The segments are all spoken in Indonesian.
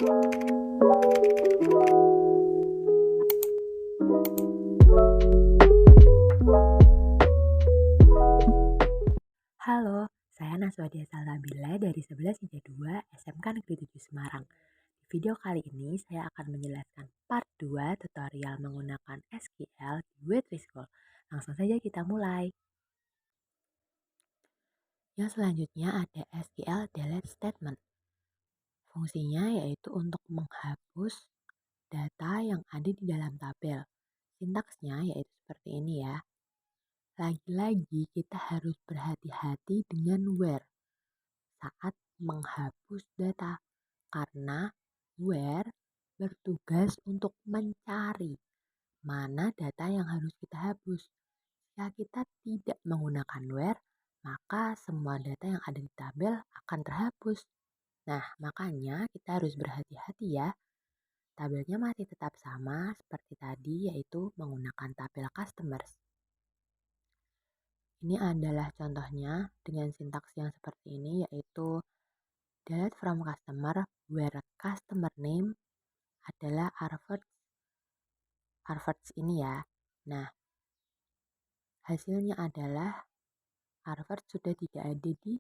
Halo, saya Naswadia Salsabila dari 1132 SMK Negeri 7 Semarang. Di video kali ini saya akan menjelaskan part 2 tutorial menggunakan SQL di Waitress. Langsung saja kita mulai. Yang selanjutnya ada SQL delete statement. Fungsinya yaitu untuk menghapus data yang ada di dalam tabel. Sintaksnya yaitu seperti ini ya. Lagi-lagi kita harus berhati-hati dengan where saat menghapus data, karena where bertugas untuk mencari mana data yang harus kita hapus. Jika kita tidak menggunakan where, maka semua data yang ada di tabel akan terhapus. Nah, makanya kita harus berhati-hati ya. Tabelnya masih tetap sama seperti tadi, yaitu menggunakan tabel customers. Ini adalah contohnya dengan sintaks yang seperti ini, yaitu delete from customer where customer name adalah Harvard ini ya. Nah, hasilnya adalah Harvard sudah tidak ada di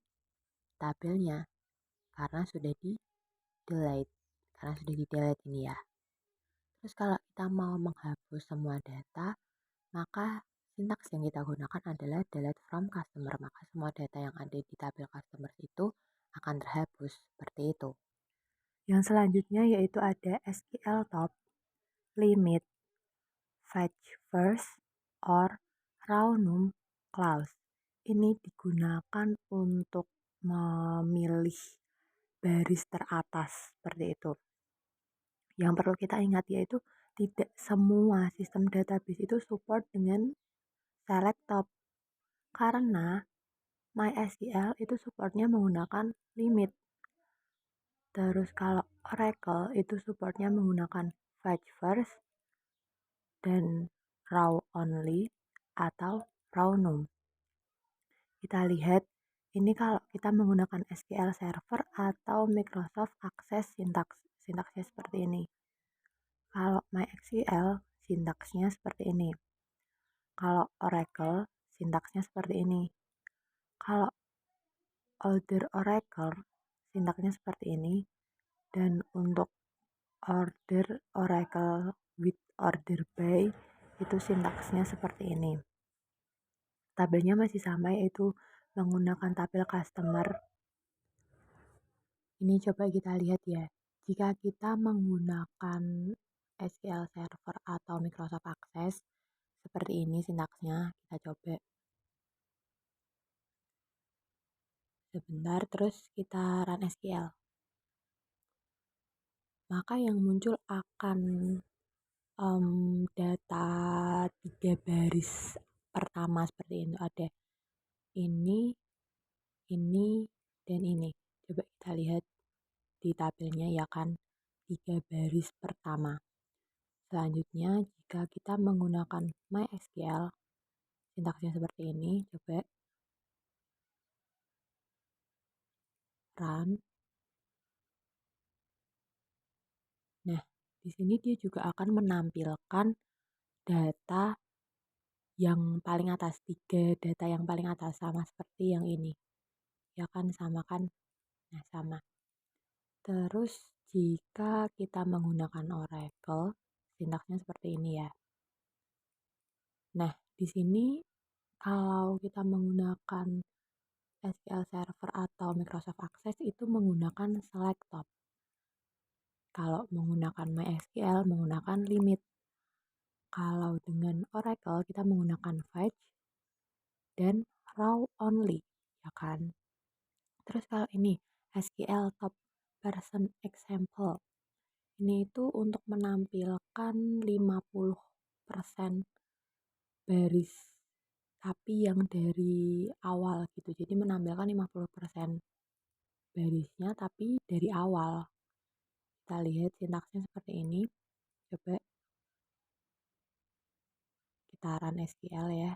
tabelnya karena sudah di-delete. Ini ya. Terus kalau kita mau menghapus semua data, maka sintaks yang kita gunakan adalah delete from customer. Maka semua data yang ada di tabel customer itu akan terhapus seperti itu. Yang selanjutnya yaitu ada SQL top, limit, fetch first, or raw num clause. Ini digunakan untuk memilih baris teratas seperti itu. Yang perlu kita ingat yaitu tidak semua sistem database itu support dengan select top, karena MySQL itu supportnya menggunakan limit. Terus kalau Oracle itu supportnya menggunakan fetch first dan raw only atau raw num. Kita lihat ini kalau kita menggunakan SQL Server atau Microsoft Access sintaksnya seperti ini. Kalau MySQL sintaksnya seperti ini. Kalau Oracle sintaksnya seperti ini. Kalau Older Oracle sintaksnya seperti ini. Dan untuk Order Oracle with order by itu sintaksnya seperti ini. Tabelnya masih sama, yaitu menggunakan tabel customer. Ini coba kita lihat ya. Jika kita menggunakan SQL Server atau Microsoft Access, seperti ini sintaksnya. Kita coba. Sebentar, terus kita run SQL. Maka yang muncul akan data 3 baris pertama seperti itu. Ada ini, dan ini. Coba kita lihat di tabelnya ya kan, 3 baris pertama. Selanjutnya jika kita menggunakan MySQL, sintaksnya seperti ini, coba run. Nah, di sini dia juga akan menampilkan data yang paling atas, 3 data yang paling atas sama seperti yang ini. Ya kan, sama kan? Nah, sama. Terus jika kita menggunakan Oracle, sintaksnya seperti ini ya. Nah, di sini kalau kita menggunakan SQL Server atau Microsoft Access itu menggunakan select top. Kalau menggunakan MySQL menggunakan limit. Kalau dengan Oracle kita menggunakan fetch dan raw only, ya kan? Terus kalau ini SQL top version example. Ini itu untuk menampilkan 50% baris tapi yang dari awal gitu. Jadi menampilkan 50% barisnya tapi dari awal. Kita lihat sintaksnya seperti ini. Coba kita run SQL ya.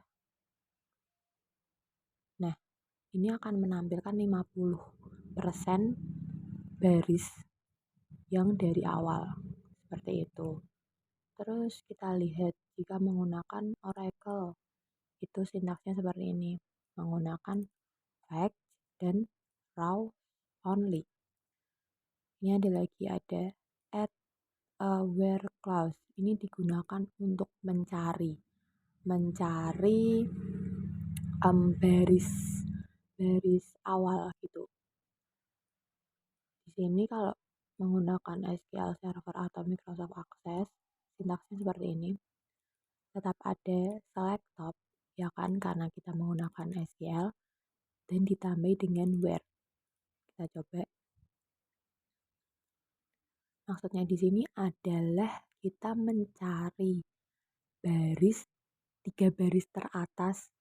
Nah, ini akan menampilkan 50% baris yang dari awal, seperti itu. Terus kita lihat jika menggunakan Oracle, itu sintaksnya seperti ini, menggunakan fact dan raw only. Ini ada add a where clause. Ini digunakan untuk mencari baris awal gitu. Di sini kalau menggunakan SQL Server atau Microsoft Access, sintaksnya seperti ini. Tetap ada select top, ya kan, karena kita menggunakan SQL, dan ditambah dengan where. Kita coba. Maksudnya di sini adalah kita mencari tiga baris teratas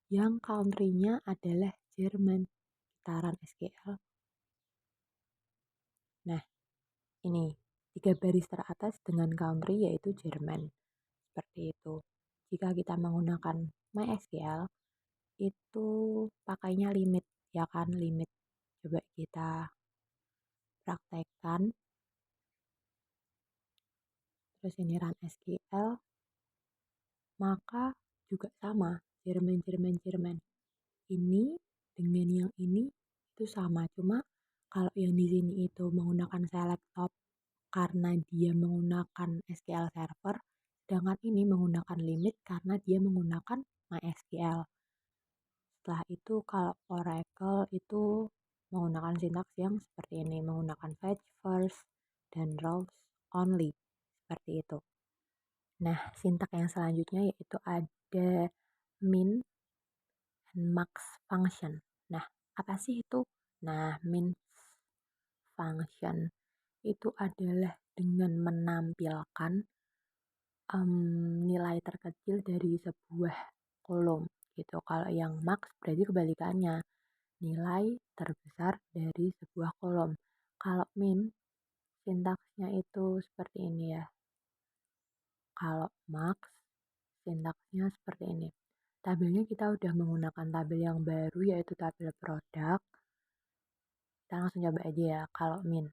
yang country-nya adalah Jerman. Kita run SQL. Nah, ini 3 baris teratas dengan country yaitu Jerman. Seperti itu. Jika kita menggunakan MySQL, itu pakainya limit, ya kan, limit. Coba kita praktekkan. Terus ini run SQL, maka juga sama, Jerman. Ini dengan yang ini itu sama, cuma kalau yang di sini itu menggunakan select top karena dia menggunakan SQL Server, sedangkan ini menggunakan limit karena dia menggunakan MySQL. Setelah itu kalau Oracle itu menggunakan sintaks yang seperti ini, menggunakan fetch first dan rows only, seperti itu. Nah, sintak yang selanjutnya yaitu ada min and max function. Nah, apa sih itu? Nah, min function itu adalah dengan menampilkan nilai terkecil dari sebuah kolom gitu. Kalau yang max berarti kebalikannya, nilai terbesar dari sebuah kolom. Kalau min, sintaksnya itu seperti ini ya. Kalau max, sintaksnya seperti ini. Tabelnya kita udah menggunakan tabel yang baru yaitu tabel produk. Kita langsung coba aja ya kalau min.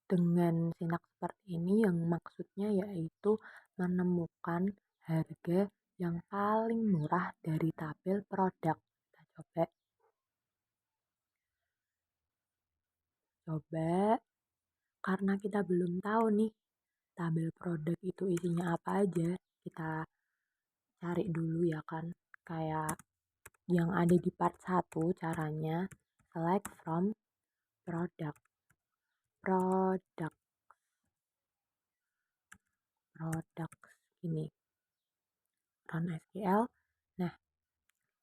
Dengan sintaks seperti ini yang maksudnya yaitu menemukan harga yang paling murah dari tabel produk. Kita coba karena kita belum tahu nih tabel produk itu isinya apa aja, kita cari dulu ya kan, kayak yang ada di part 1 caranya select from product ini run SQL. Nah,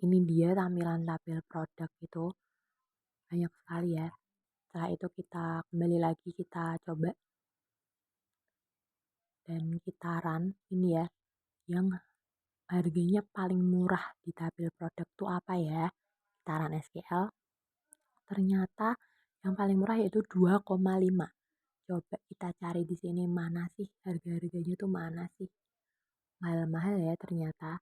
ini dia tampilan tabel produk itu banyak sekali ya. Setelah itu kita kembali lagi, kita coba dan kita run ini ya, yang harganya paling murah di tabel produk itu apa ya. Kita run SQL, ternyata yang paling murah yaitu 2,5. Coba kita cari di sini mana sih harga-harganya tuh, mana sih mahal-mahal ya ternyata.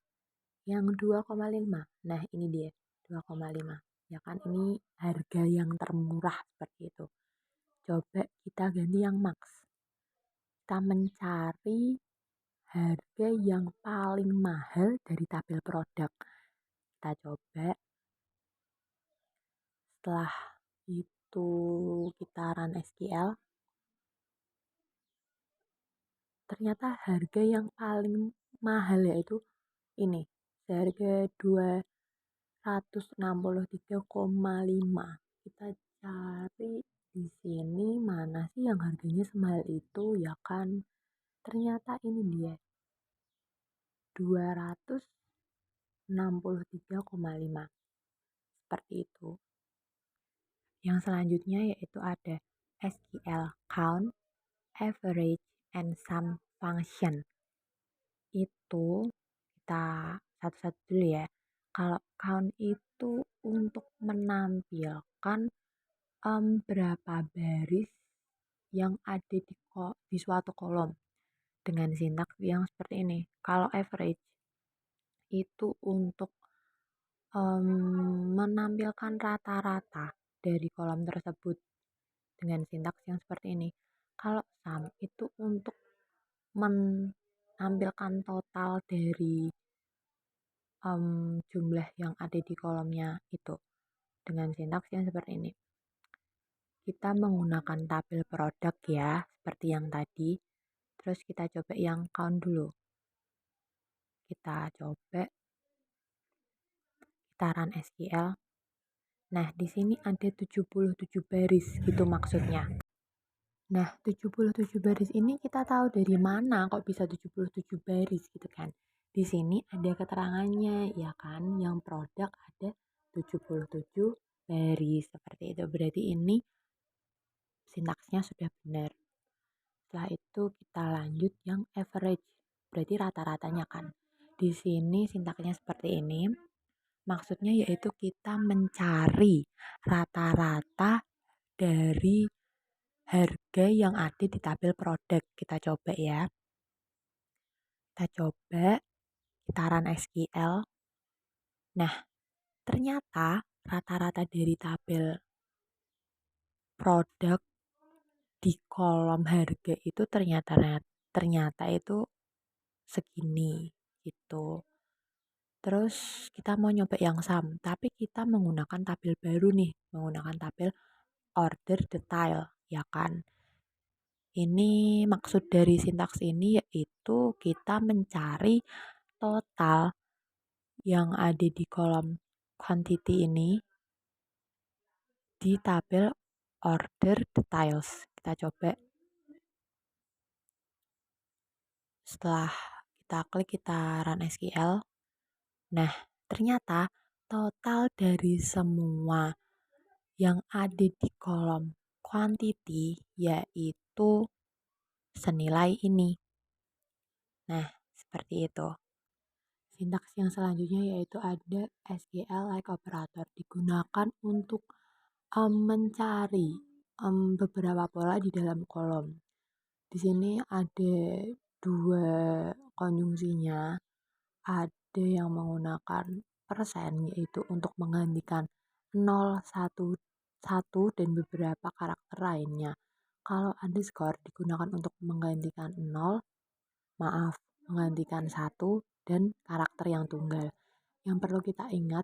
Yang 2,5. Nah, ini dia 2,5. Ya kan, ini harga yang termurah seperti itu. Coba kita ganti yang max. Kita mencari harga yang paling mahal dari tabel produk. Kita coba. Setelah itu kita run SQL. Ternyata harga yang paling mahal yaitu ini. Seharga 263,5. Kita cari di sini mana sih yang harganya semahal itu ya kan. Ternyata ini dia. 263,5. Seperti itu. Yang selanjutnya yaitu ada SQL count, average, and sum function. Itu kita satu-satu dulu ya. Kalau count itu untuk menampilkan berapa baris yang ada di suatu kolom dengan sintaks yang seperti ini. Kalau average itu untuk menampilkan rata-rata dari kolom tersebut. dengan sintaks yang seperti ini. Kalau sum itu untuk menampilkan total dari jumlah yang ada di kolomnya itu dengan sintaks yang seperti ini. Kita menggunakan tabel produk ya, seperti yang tadi. Terus kita coba yang count dulu. Kita coba, kita run SQL. Nah, di sini ada 77 baris gitu maksudnya. Nah, 77 baris ini kita tahu dari mana kok bisa 77 baris gitu kan. Di sini ada keterangannya ya kan, yang produk ada 77 baris seperti itu. Berarti ini sintaksnya sudah benar. Setelah itu kita lanjut yang average, berarti rata-ratanya kan. Di sini sintaksnya seperti ini. Maksudnya yaitu kita mencari rata-rata dari harga yang ada di tabel produk. Kita coba ya. Kita coba, kita run SQL. Nah, ternyata rata-rata dari tabel produk di kolom harga itu ternyata itu segini gitu. Terus kita mau nyoba yang sum, tapi kita menggunakan tabel baru nih, menggunakan tabel order detail, ya kan? Ini maksud dari sintaks ini yaitu kita mencari total yang ada di kolom quantity ini di tabel order details. Kita coba. Setelah kita klik, kita run SQL. Nah, ternyata total dari semua yang ada di kolom quantity yaitu senilai ini. Nah, seperti itu. Sintaks yang selanjutnya yaitu ada SQL like operator, digunakan untuk mencari beberapa pola di dalam kolom. Di sini ada dua konjungsinya, ada yang menggunakan persen yaitu untuk menggantikan 0, 1, 1 dan beberapa karakter lainnya. Kalau underscore digunakan untuk menggantikan 0, menggantikan 1 dan karakter yang tunggal. Yang perlu kita ingat,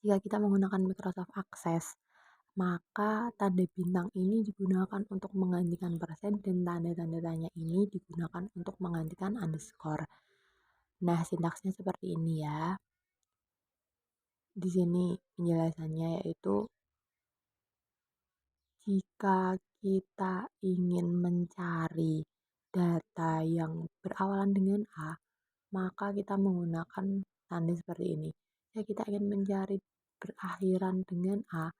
jika kita menggunakan Microsoft Access, maka tanda bintang ini digunakan untuk menggantikan persen dan tanda-tanda tanya ini digunakan untuk menggantikan underscore. Nah, sintaksnya seperti ini ya. Di sini penjelasannya yaitu jika kita ingin mencari data yang berawalan dengan A, maka kita menggunakan tanda seperti ini. Jika kita ingin mencari berakhiran dengan A,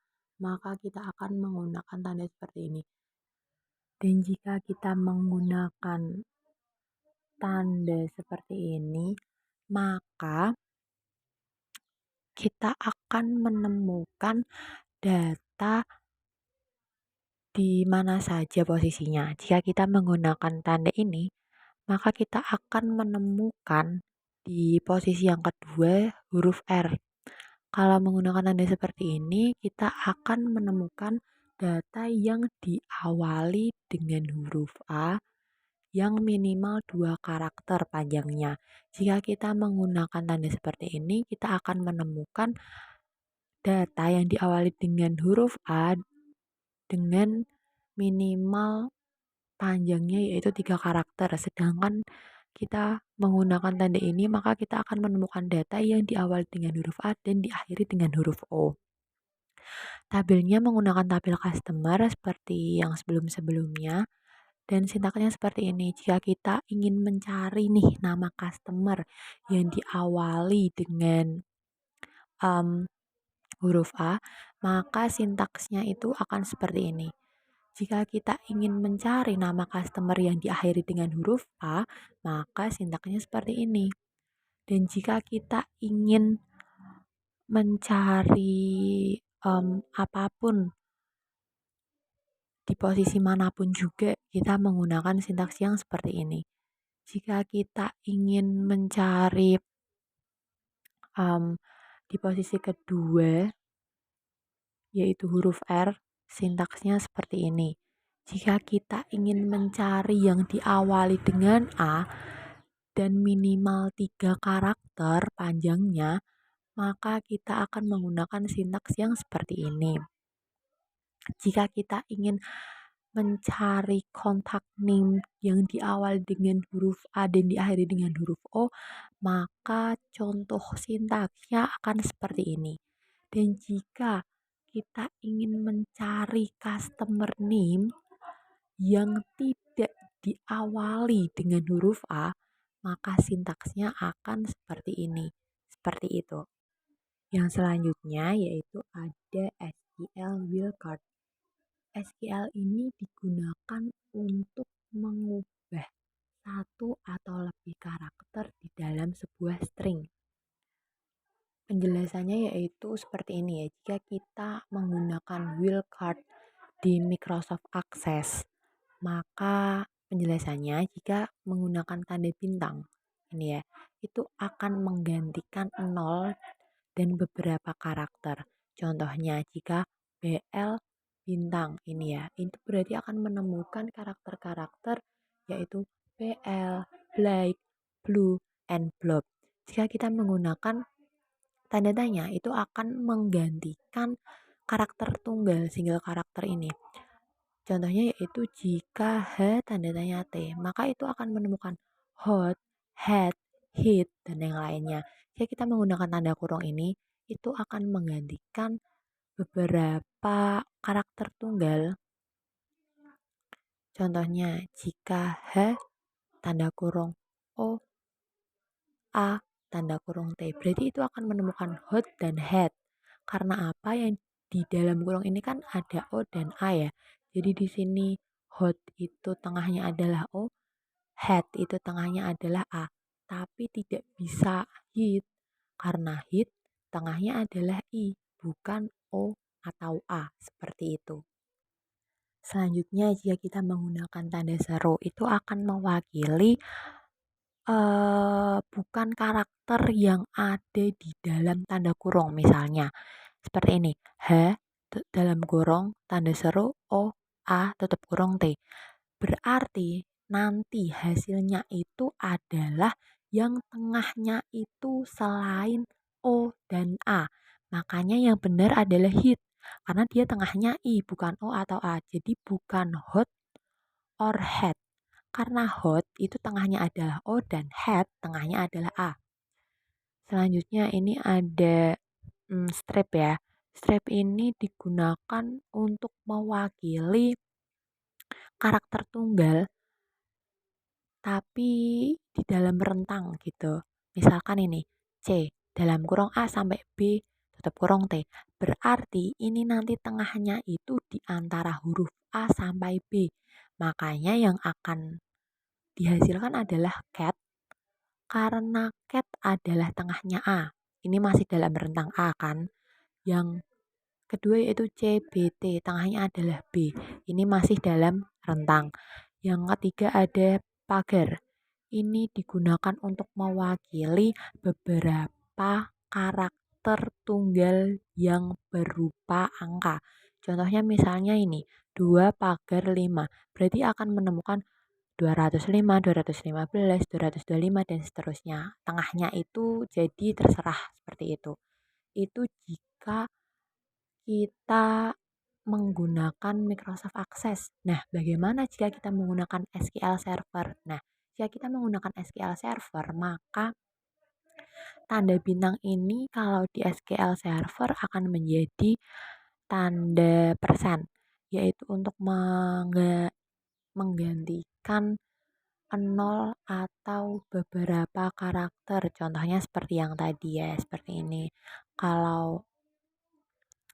maka kita akan menggunakan tanda seperti ini. Dan jika kita menggunakan tanda seperti ini, maka kita akan menemukan data di mana saja posisinya. Jika kita menggunakan tanda ini, maka kita akan menemukan di posisi yang kedua huruf R. Kalau menggunakan tanda seperti ini, kita akan menemukan data yang diawali dengan huruf A yang minimal 2 karakter panjangnya. Jika kita menggunakan tanda seperti ini, kita akan menemukan data yang diawali dengan huruf A dengan minimal panjangnya yaitu 3 karakter. Sedangkan kita menggunakan tanda ini, maka kita akan menemukan data yang diawali dengan huruf A dan diakhiri dengan huruf O. Tabelnya menggunakan tabel customer seperti yang sebelum-sebelumnya. Dan sintaksnya seperti ini. Jika kita ingin mencari nih nama customer yang diawali dengan huruf A, maka sintaksnya itu akan seperti ini. Jika kita ingin mencari nama customer yang diakhiri dengan huruf A, maka sintaksnya seperti ini. Dan jika kita ingin mencari apapun di posisi manapun juga, kita menggunakan sintaks yang seperti ini. Jika kita ingin mencari di posisi kedua, yaitu huruf R, sintaksnya seperti ini. Jika kita ingin mencari yang diawali dengan A dan minimal 3 karakter panjangnya, maka kita akan menggunakan sintaks yang seperti ini. Jika kita ingin mencari kontak name yang diawali dengan huruf A dan diakhiri dengan huruf O, maka contoh sintaksnya akan seperti ini. Dan jika kita ingin mencari customer name yang tidak diawali dengan huruf A, maka sintaksnya akan seperti ini. Seperti itu. Yang selanjutnya yaitu ada SQL wildcard. SQL ini digunakan untuk mengubah satu atau lebih karakter di dalam sebuah string. Penjelasannya yaitu seperti ini ya. Jika kita menggunakan wildcard di Microsoft Access, maka penjelasannya jika menggunakan tanda bintang ini ya, itu akan menggantikan 0 dan beberapa karakter. Contohnya jika BL bintang ini ya, itu berarti akan menemukan karakter-karakter yaitu BL, Black, Blue, and Blob. Jika kita menggunakan tanda tanya, itu akan menggantikan karakter tunggal single karakter ini. Contohnya yaitu jika H tanda tanya T, maka itu akan menemukan hot, head, hit, dan yang lainnya. Jika kita menggunakan tanda kurung ini, itu akan menggantikan beberapa karakter tunggal. Contohnya jika H tanda kurung O, A tanda kurung T, berarti itu akan menemukan hot dan head. Karena apa? Yang di dalam kurung ini kan ada O dan A ya. Jadi di sini hot itu tengahnya adalah O, head itu tengahnya adalah A. Tapi tidak bisa hit karena hit tengahnya adalah I, bukan O atau A, seperti itu. Selanjutnya jika kita menggunakan tanda seru itu akan mewakili bukan karakter yang ada di dalam tanda kurung. Misalnya seperti ini, H dalam kurung tanda seru O A tutup kurung T. Berarti nanti hasilnya itu adalah yang tengahnya itu selain O dan A. Makanya yang benar adalah hit. Karena dia tengahnya I bukan O atau A. Jadi bukan hot or head. Karena hot itu tengahnya adalah O dan head tengahnya adalah A. Selanjutnya ini ada strip ya. Strip ini digunakan untuk mewakili karakter tunggal tapi di dalam rentang gitu. Misalkan ini C dalam kurung A sampai B tutup kurung T. Berarti ini nanti tengahnya itu di antara huruf A sampai B. Makanya yang akan dihasilkan adalah cat karena cat adalah tengahnya A. Ini masih dalam rentang A kan. Yang kedua yaitu C, B, T. Tengahnya adalah B. Ini masih dalam rentang. Yang ketiga ada pagar. Ini digunakan untuk mewakili beberapa karakter tunggal yang berupa angka. Contohnya misalnya ini 2 pagar 5. Berarti akan menemukan 205, 215, 225 dan seterusnya. Tengahnya itu jadi terserah seperti itu. Itu jika kita menggunakan Microsoft Access. Nah, bagaimana jika kita menggunakan SQL Server? Nah, jika kita menggunakan SQL Server, maka tanda bintang ini kalau di SQL Server akan menjadi tanda persen, yaitu untuk menggantikan 0 atau beberapa karakter. Contohnya seperti yang tadi ya, seperti ini. Kalau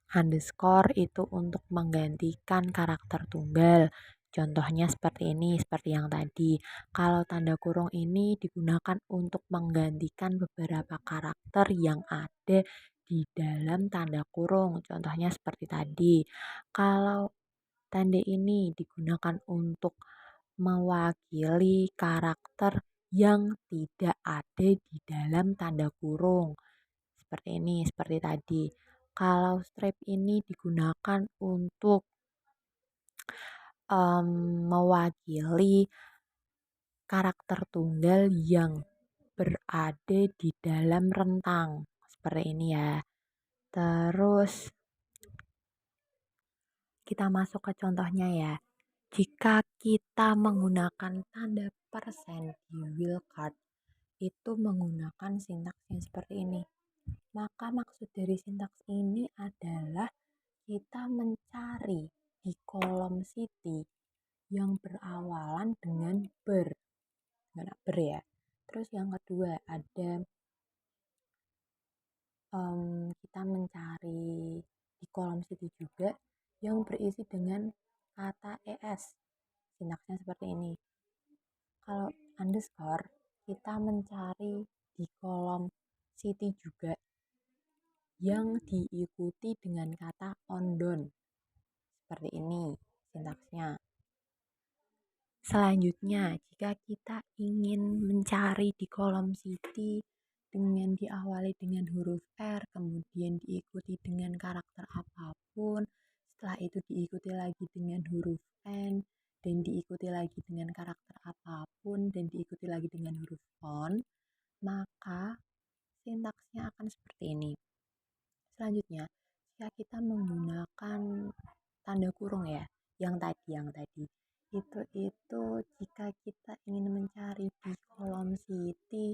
underscore itu untuk menggantikan karakter tunggal. Contohnya seperti ini, seperti yang tadi. Kalau tanda kurung ini digunakan untuk menggantikan beberapa karakter yang ada di dalam tanda kurung. Contohnya seperti tadi. Kalau tanda ini digunakan untuk mewakili karakter yang tidak ada di dalam tanda kurung. Seperti ini, seperti tadi. Kalau strip ini digunakan untuk mewakili karakter tunggal yang berada di dalam rentang. Seperti ini ya. Terus kita masuk ke contohnya ya. Jika kita menggunakan tanda persen di wildcard, itu menggunakan sintaks yang seperti ini. Maka maksud dari sintaks ini adalah kita mencari di kolom city yang berawalan dengan ber ya. Terus yang kedua ada kita mencari di kolom city juga yang berisi dengan kata es. Sintaksnya seperti ini. Kalau underscore, kita mencari di kolom city juga yang diikuti dengan kata ondon. Seperti ini sintaksnya. Selanjutnya, jika kita ingin mencari di kolom city dengan diawali dengan huruf R, kemudian diikuti dengan karakter apapun, setelah itu diikuti lagi dengan huruf N, dan diikuti lagi dengan karakter apapun, dan diikuti lagi dengan huruf on, maka sintaksnya akan seperti ini. Selanjutnya, jika kita menggunakan tanda kurung ya, yang tadi itu jika kita ingin mencari di kolom city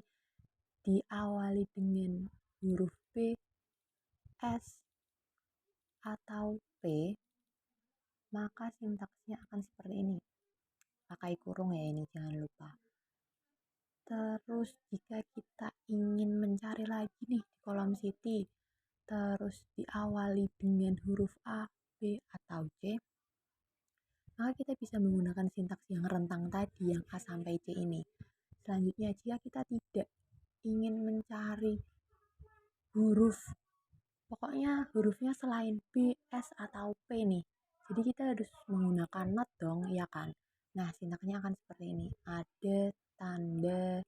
diawali dengan huruf B, S, atau P, maka sintaksnya akan seperti ini. Pakai kurung ya ini, jangan lupa. Terus jika kita ingin mencari lagi nih di kolom city, terus diawali dengan huruf A, B, atau C, maka kita bisa menggunakan sintaks yang rentang tadi, yang A sampai C ini. Selanjutnya, jika kita tidak ingin mencari huruf, pokoknya hurufnya selain B, S, atau P nih, jadi kita harus menggunakan not dong, ya kan? Nah, sintaksnya akan seperti ini. Ada tanda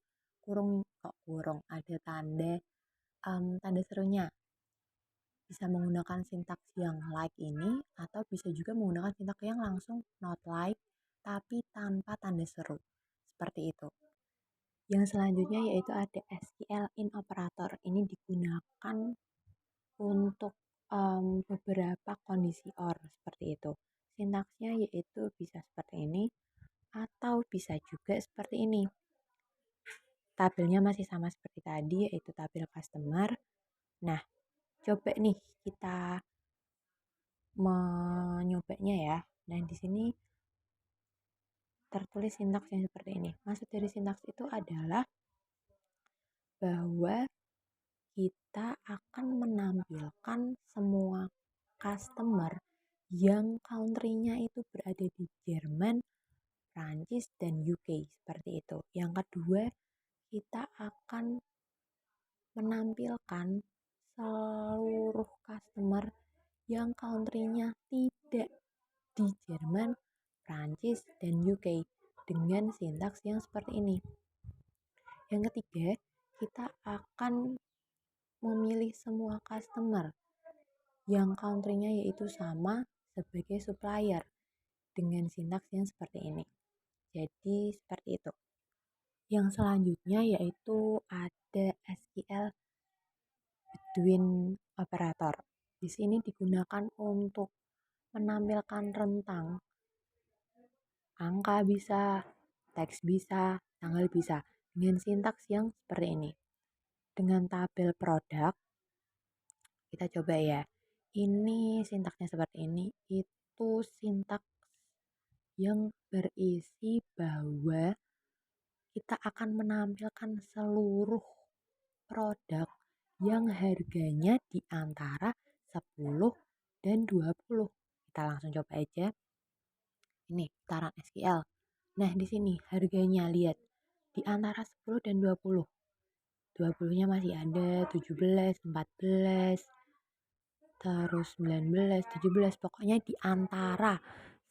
ada tanda serunya. Bisa menggunakan sintaks yang like ini, atau bisa juga menggunakan sintaks yang langsung not like tapi tanpa tanda seru, seperti itu. Yang selanjutnya yaitu ada SQL in operator. Ini digunakan untuk beberapa kondisi OR seperti itu. Sintaksnya yaitu bisa seperti ini atau bisa juga seperti ini. Tabelnya masih sama seperti tadi, yaitu tabel customer. Nah, coba nih kita menyobanya ya. Nah, di sini tertulis sintaks yang seperti ini. Maksud dari sintaks itu adalah bahwa kita akan menampilkan semua customer yang country-nya itu berada di Jerman, Prancis, dan UK, seperti itu. Yang kedua, kita akan menampilkan seluruh customer yang country-nya tidak di Jerman, Prancis, dan UK dengan sintaks yang seperti ini. Yang ketiga, kita akan memilih semua customer yang country-nya yaitu sama sebagai supplier dengan sintaks yang seperti ini. Jadi seperti itu. Yang selanjutnya yaitu ada SQL between operator. Di sini digunakan untuk menampilkan rentang. Angka bisa, teks bisa, tanggal bisa, dengan sintaks yang seperti ini. Dengan tabel produk, kita coba ya. Ini sintaksnya seperti ini. Itu sintaks yang berisi bahwa kita akan menampilkan seluruh produk yang harganya di antara 10 dan 20. Kita langsung coba aja. Ini putaran SQL. Nah, di sini harganya lihat di antara 10 dan 20. 20-nya masih ada 17, 14, terus 19, 17. Pokoknya di antara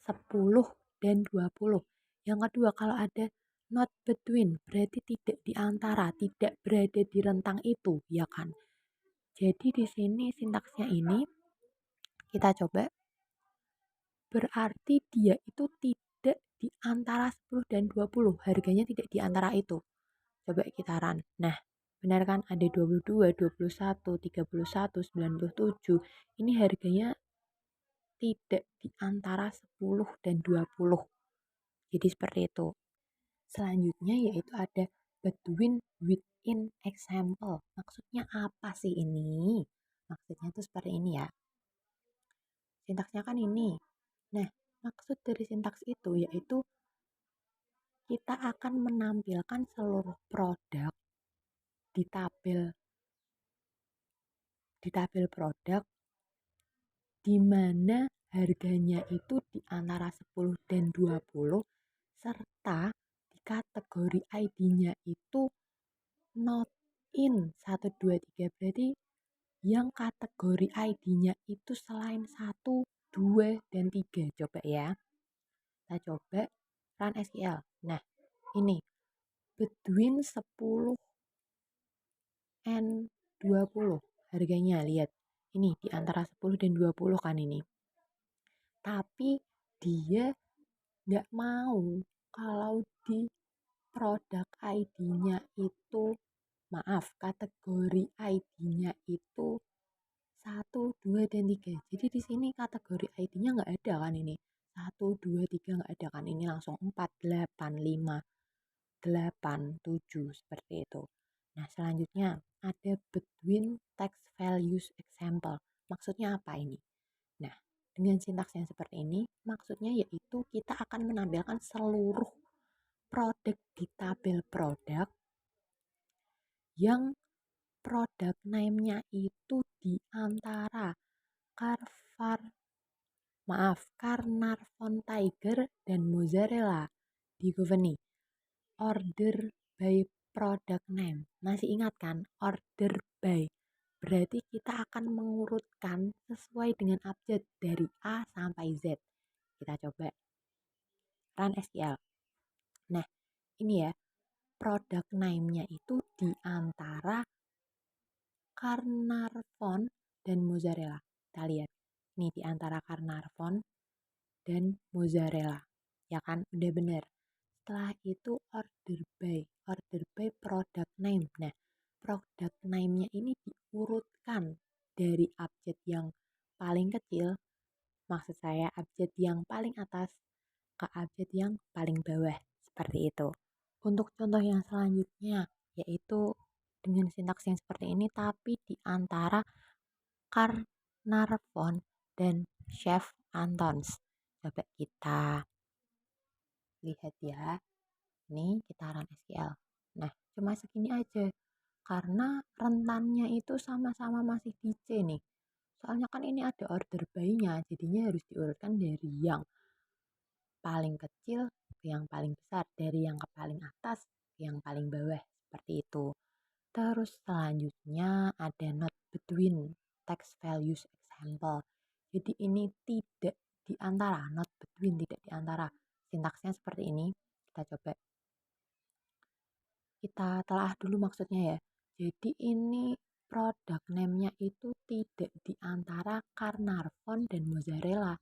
10 dan 20. Yang kedua, kalau ada not between, berarti tidak di antara, tidak berada di rentang itu, ya kan? Jadi di sini sintaksnya ini kita coba berarti dia itu tidak di antara 10 dan 20. Harganya tidak di antara itu. Coba kita run. Nah, benar kan ada 22, 21, 31, 97. Ini harganya tidak di antara 10 dan 20. Jadi seperti itu. Selanjutnya yaitu ada between, within, example. Maksudnya apa sih ini? Maksudnya itu seperti ini ya. Sintaksnya kan ini. Nah, maksud dari sintaks itu yaitu kita akan menampilkan seluruh produk di tabel produk di mana harganya itu di antara 10 dan 20 serta di kategori ID-nya itu not in 1, 2, 3. Berarti yang kategori ID-nya itu selain 1, 2, dan 3. Coba ya. Kita coba run SQL. Nah, ini between 10 and 20 harganya, lihat. Ini di antara 10 dan 20 kan ini. Tapi dia nggak mau kalau di produk ID-nya itu, maaf, kategori ID-nya itu 1, 2, dan 3. Jadi di sini kategori ID-nya nggak ada kan ini. 1, 2, 3 nggak ada kan. Ini langsung 4, 8, 5, 8, 7 seperti itu. Nah, selanjutnya ada between text values example. Maksudnya apa ini? Nah, dengan sintaks yang seperti ini, maksudnya yaitu kita akan menampilkan seluruh produk di tabel produk yang produk name-nya itu di antara Carnarvon Tiger dan Mozzarella di Governy. Order by product name. Masih ingat kan? Order by. Berarti kita akan mengurutkan sesuai dengan abjad dari A sampai Z. Kita coba run SQL. Nah, ini ya. Product name-nya itu di antara Carnarvon dan Mozzarella. Kita lihat. Nih di antara Carnarvon dan Mozzarella. Ya kan? Udah bener. Setelah itu order by product name. Nah, product name-nya ini diurutkan dari abjad yang paling kecil, maksud saya abjad yang paling atas ke abjad yang paling bawah, seperti itu. Untuk contoh yang selanjutnya, yaitu dengan sintaks yang seperti ini, tapi di antara Carnarvon dan Chef Antons. Coba kita lihat ya. Nih kita run SQL. Nah, cuma segini aja. Karena rentannya itu sama-sama masih di C nih. Soalnya kan ini ada order by-nya, jadinya harus diurutkan dari yang paling kecil ke yang paling besar, dari yang ke paling atas ke yang paling bawah, seperti itu. Terus selanjutnya ada not between text values example. Jadi ini tidak di antara, not between, tidak di antara. Sintaksnya seperti ini. Kita coba. Kita telah dulu maksudnya ya. Jadi ini produk name-nya itu tidak di antara Carnarvon dan Mozzarella.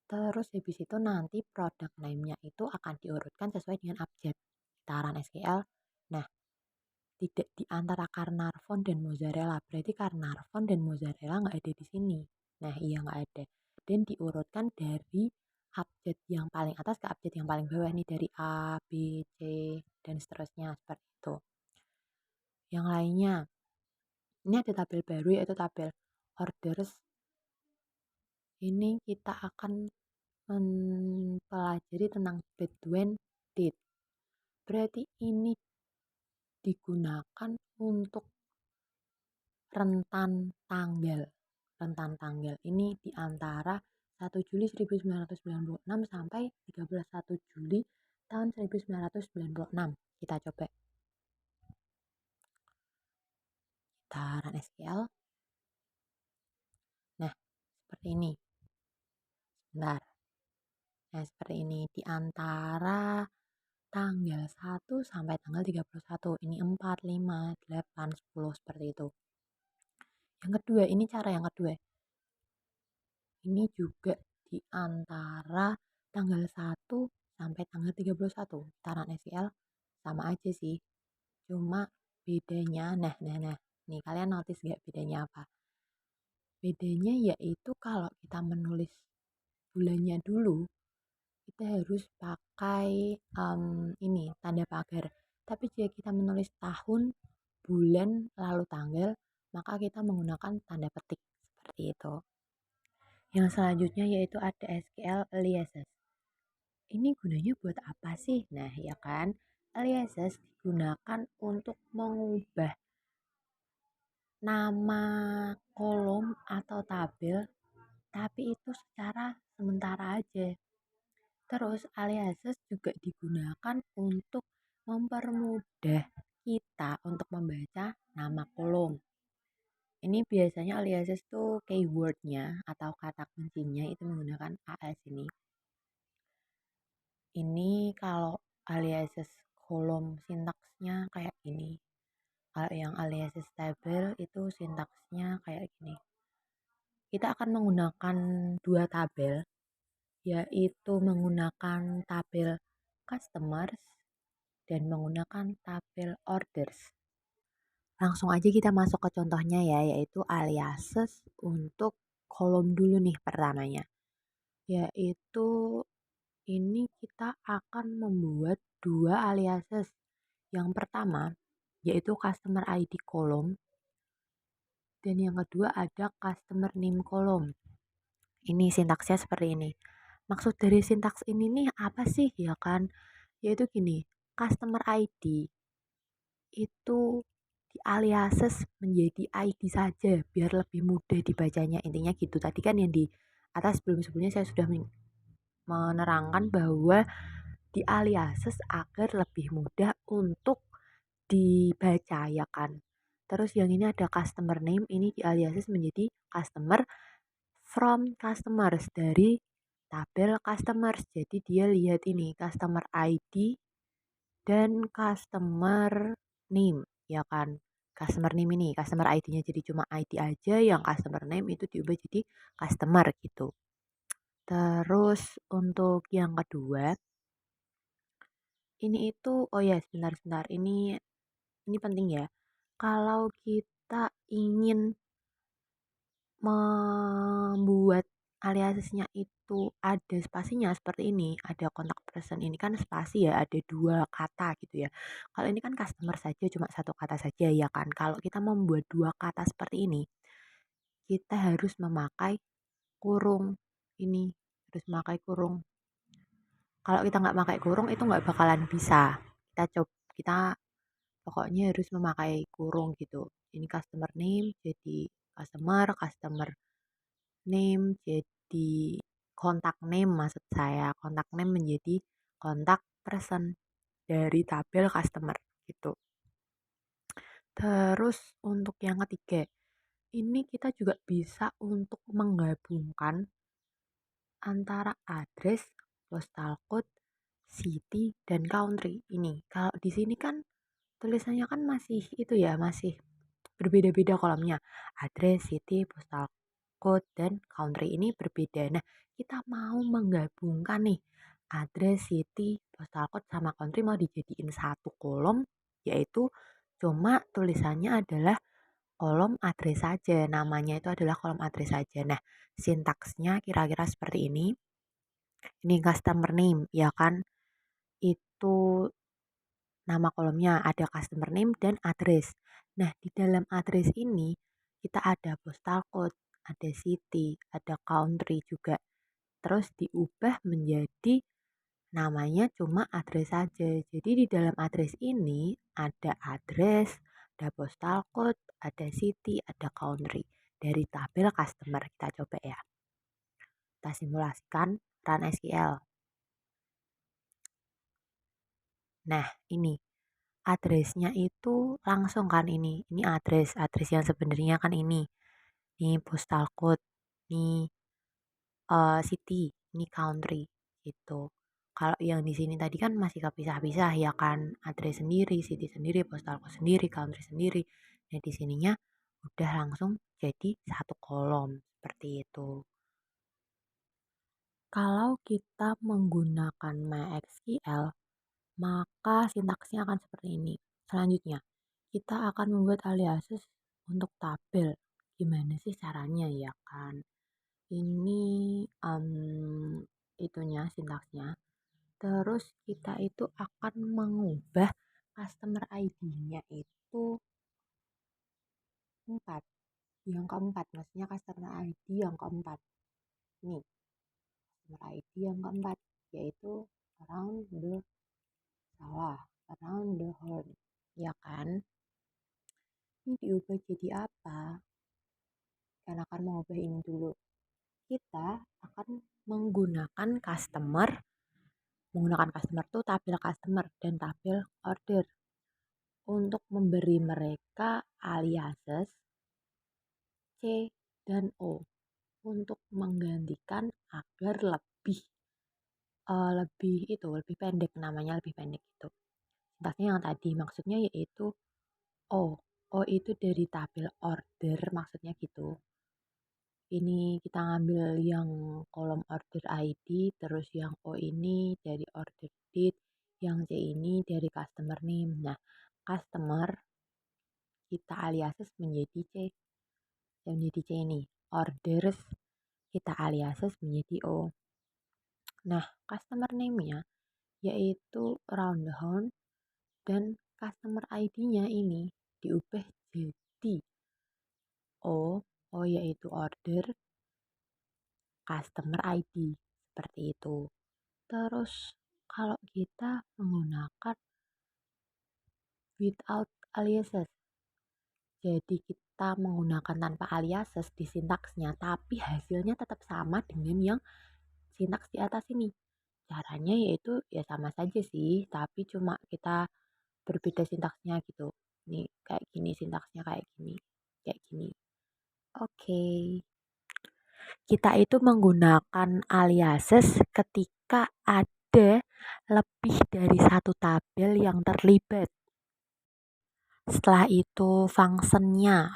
Terus habis itu nanti produk name-nya itu akan diurutkan sesuai dengan abjad. Kita run SQL. Nah, tidak di antara Carnarvon dan Mozzarella. Berarti Carnarvon dan Mozzarella nggak ada di sini. Nah, iya nggak ada. Dan diurutkan dari abjad yang paling atas ke abjad yang paling bawah nih, dari A, B, C, dan seterusnya seperti itu. Yang lainnya, ini ada tabel baru yaitu tabel orders. Ini kita akan mempelajari tentang between date. Berarti ini digunakan untuk rentan tanggal. Rentan tanggal ini di antara 1 Juli 1996 sampai 31 Juli tahun 1996. Kita coba. Kita run SQL. Nah, seperti ini. Sebentar. Nah, seperti ini di antara tanggal 1 sampai tanggal 31. Ini 4, 5, 8, 10 seperti itu. Yang kedua, ini cara yang kedua. Ini juga di antara tanggal 1 sampai tanggal 31. Taran SQL sama aja sih. Cuma bedanya, nah. Nih kalian notice gak bedanya apa? Bedanya yaitu kalau kita menulis bulannya dulu, kita harus pakai ini tanda pagar. Tapi jika kita menulis tahun, bulan, lalu tanggal, maka kita menggunakan tanda petik seperti itu. Yang selanjutnya yaitu ada SQL aliases. Ini gunanya buat apa sih? Nah, ya kan, aliases digunakan untuk mengubah nama kolom atau tabel, tapi itu secara sementara aja. Terus aliases juga digunakan untuk mempermudah kita untuk membaca nama kolom. Ini biasanya aliases tuh keywordnya atau kata kuncinya itu menggunakan AS ini. Ini kalau aliases kolom sintaksnya kayak gini. Kalau yang aliases tabel itu sintaksnya kayak gini. Kita akan menggunakan dua tabel, yaitu menggunakan tabel customers dan menggunakan tabel orders. Langsung aja kita masuk ke contohnya ya, yaitu aliases untuk kolom dulu nih pertamanya. Yaitu ini kita akan membuat dua aliases. Yang pertama yaitu customer ID kolom dan yang kedua ada customer name kolom. Ini sintaksnya seperti ini. Maksud dari sintaks ini nih apa sih ya kan? Yaitu gini, customer ID itu dialiases menjadi ID saja biar lebih mudah dibacanya. Intinya gitu. Tadi kan yang di atas sebelum-sebelumnya saya sudah menerangkan bahwa dialiases agar lebih mudah untuk dibaca ya kan. Terus yang ini ada customer name, ini dialiases menjadi customer from customers dari tabel customers. Jadi dia lihat ini customer ID dan customer name ya kan. Customer name ini customer ID-nya jadi cuma ID aja, yang customer name itu diubah jadi customer gitu. Terus untuk yang kedua ini itu oh ya sebentar ini penting ya. Kalau kita ingin membuat aliasnya itu ada spasinya seperti ini, ada kontak person ini kan spasi ya, ada dua kata gitu ya. Kalau ini kan customer saja cuma satu kata saja ya kan. Kalau kita membuat dua kata seperti ini, kita harus memakai kurung ini, harus memakai kurung. Kalau kita nggak pakai kurung itu nggak bakalan bisa. Kita pokoknya harus memakai kurung gitu. Ini customer name jadi customer name jadi kontak name, maksud saya kontak name menjadi kontak person dari tabel customer gitu. Terus untuk yang ketiga, ini kita juga bisa untuk menggabungkan antara address, postal code, city, dan country. Ini kalau di sini kan tulisannya kan masih itu ya, masih berbeda-beda kolomnya. Address, city, postal code, dan country ini berbeda. Nah, kita mau menggabungkan nih address, city, postal code, sama country mau dijadiin satu kolom, yaitu cuma tulisannya adalah kolom address saja. Namanya itu adalah kolom address saja. Nah, sintaksnya kira-kira seperti ini. Ini customer name, ya kan? Itu nama kolomnya ada customer name dan address. Nah, di dalam address ini kita ada postal code, ada city, ada country juga. Terus diubah menjadi namanya cuma address saja. Jadi di dalam address ini ada address, ada postal code, ada city, ada country. Dari tabel customer kita coba ya. Kita simulasikan run SQL. Nah, ini addressnya itu langsung kan ini address yang sebenarnya kan ini postal code, ini city, ini country gitu. Kalau yang di sini tadi kan masih kepisah-pisah ya kan, address sendiri, city sendiri, postal code sendiri, country sendiri. Nah di sininya udah langsung jadi satu kolom seperti itu. Kalau kita menggunakan MySQL, maka sintaksnya akan seperti ini. Selanjutnya, kita akan membuat aliases untuk tabel. Gimana sih caranya ya kan? Ini itunya sintaksnya. Terus kita itu akan mengubah customer ID-nya itu 4. Yang keempat, maksudnya customer ID yang keempat. Nih, customer ID yang keempat, yaitu around the sawah, around the horn. Ya kan? Ini diubah jadi apa? Karena akan mengubah ini dulu. Kita akan menggunakan customer tuh tabel customer dan tabel order untuk memberi mereka aliases C dan O untuk menggantikan agar lebih pendek, namanya lebih pendek itu. Sintaksnya yang tadi maksudnya yaitu O. O itu dari tabel order maksudnya gitu. Ini kita ngambil yang kolom order ID, terus yang O ini dari order date, yang C ini dari customer name. Nah, customer kita aliases menjadi C. Yang menjadi C ini. Orders kita aliases menjadi O. Nah, customer name-nya yaitu round the horn dan customer ID-nya ini diubah jadi O. O yaitu order, customer ID, seperti itu. Terus kalau kita menggunakan without aliases, jadi kita menggunakan tanpa aliases di sintaksnya, tapi hasilnya tetap sama dengan yang sintaks di atas ini. Caranya yaitu ya sama saja sih, tapi cuma kita berbeda sintaksnya gitu. Nih kayak gini sintaksnya kayak gini. Kayak gini. Oke. Kita itu menggunakan aliases ketika ada lebih dari satu tabel yang terlibat. Setelah itu functionnya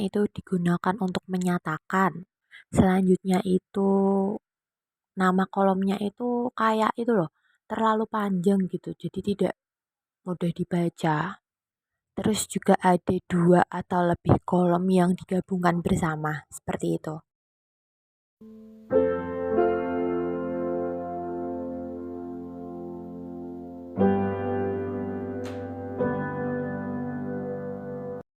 itu digunakan untuk menyatakan. Selanjutnya itu nama kolomnya itu kayak itu loh, terlalu panjang gitu, jadi tidak mudah dibaca. Terus juga ada 2 atau lebih kolom yang digabungkan bersama, seperti itu.